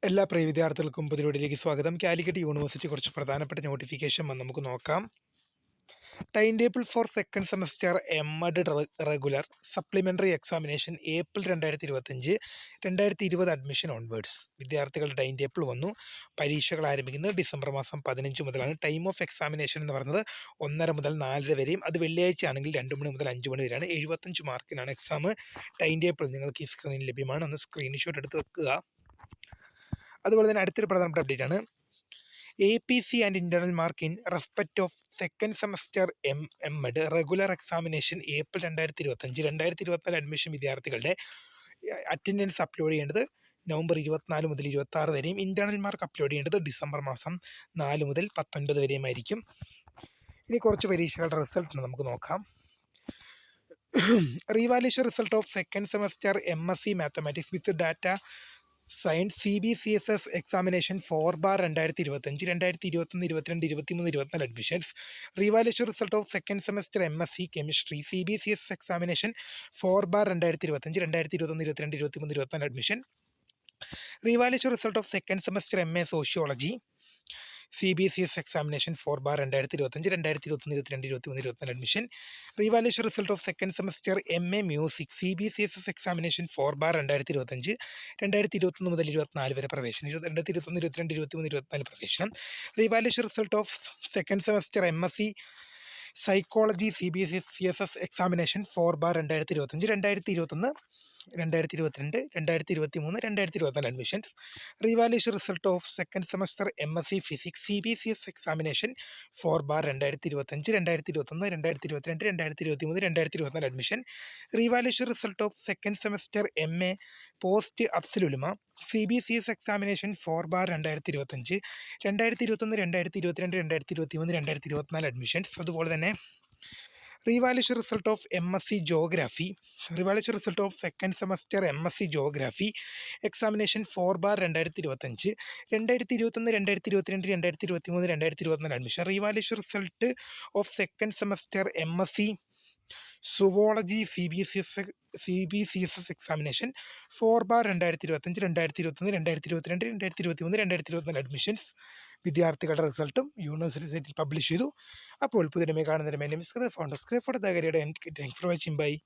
എല്ലാ പ്രിയ വിദ്യാർത്ഥികൾക്കും പുതിയ സ്വാഗതം. കാലിക്കറ്റ് യൂണിവേഴ്സിറ്റി കുറച്ച് പ്രധാനപ്പെട്ട നോട്ടിഫിക്കേഷൻ വന്ന് നമുക്ക് നോക്കാം. Time table for second semester M Ed regular supplementary examination April 2025 2020 admission onwards. വിദ്യാർത്ഥികളുടെ ടൈം ടേബിൾ വന്നു. പരീക്ഷകൾ ആരംഭിക്കുന്നത് ഡിസംബർ മാസം 15 മുതലാണ്. ടൈം ഓഫ് എക്സാമിനേഷൻ എന്ന് പറയുന്നത് 1:30 മുതൽ 4:30 വരെയും, അത് വെള്ളിയാഴ്ച ആണെങ്കിൽ 2 മണി മുതൽ 5 മണി വരെയാണ്. 75 മാർക്കിനാണ് എക്സാം. ടൈം ടേബിൾ നിങ്ങൾക്ക് ഈ സ്ക്രീനിൽ ലഭ്യമാണ്. ഒന്ന് സ്ക്രീൻഷോട്ട് എടുത്ത് വെക്കുക. അതുപോലെ തന്നെ അടുത്തൊരു പ്രധാനപ്പെട്ട അപ്ഡേറ്റ് ആണ്. APC and internal mark in respect of second semester M Ed regular examination April 2024 admission വിദ്യാർത്ഥികളുടെ അറ്റൻഡൻസ് അപ്ലോഡ് ചെയ്യേണ്ടത് നവംബർ 24 മുതൽ 26 വരെയും, ഇന്റേണൽ മാർക്ക് അപ്ലോഡ് ചെയ്യേണ്ടത് ഡിസംബർ മാസം 4 മുതൽ 19 വരെയും ആയിരിക്കും. ഇനി കുറച്ച് പരീക്ഷകളുടെ റിസൾട്ട് നമുക്ക് നോക്കാം. Revaluation result of second semester MSc mathematics with data science CBCSS examination 4/2025 2021 22 23 24 admissions. Revaluation result of second semester MSc chemistry CBCSS examination 4/2025 2021 22 23 24 admission. Revaluation result of second semester MA sociology CBCS examination 4/2025 2021 22 23 24 admission. Revaluation result of second semester MA music CBCSS examination 4/2025 2021 മുതൽ 24 വരെ പ്രവേശനം. 2021 22 23 24 പ്രവേശനം. Revaluation result of second semester MSc psychology CBCSS examination 4/2025 2021 2022 2023 2024 admissions. Revaluation result of second semester MSc physics CBCS examination 4/2025 2021 2022 2023 2024 admission. Revaluation result of second semester MA post Afzal-ul-Ulama CBCS examination 4/2025 2021 2022 2023 2024 admissions. അതുപോലെ തന്നെ revaluation result of MSc geography revaluation result of second semester MSc geography examination 4/2025 2021 2022 2023 2024 admission. Revaluation result of second semester MSc zoology CBCSS examination 4/2025 2021 2022 2023 2024 admissions. വിദ്യാർത്ഥികളുടെ റിസൾട്ടും university സൈറ്റിൽ publish ചെയ്തു. അപ്പോൾ പുതിയ കാണുന്നതിന് ഫൗണ്ടർ സ്ക്രൈബ് ഫോർ ദ ബൈ.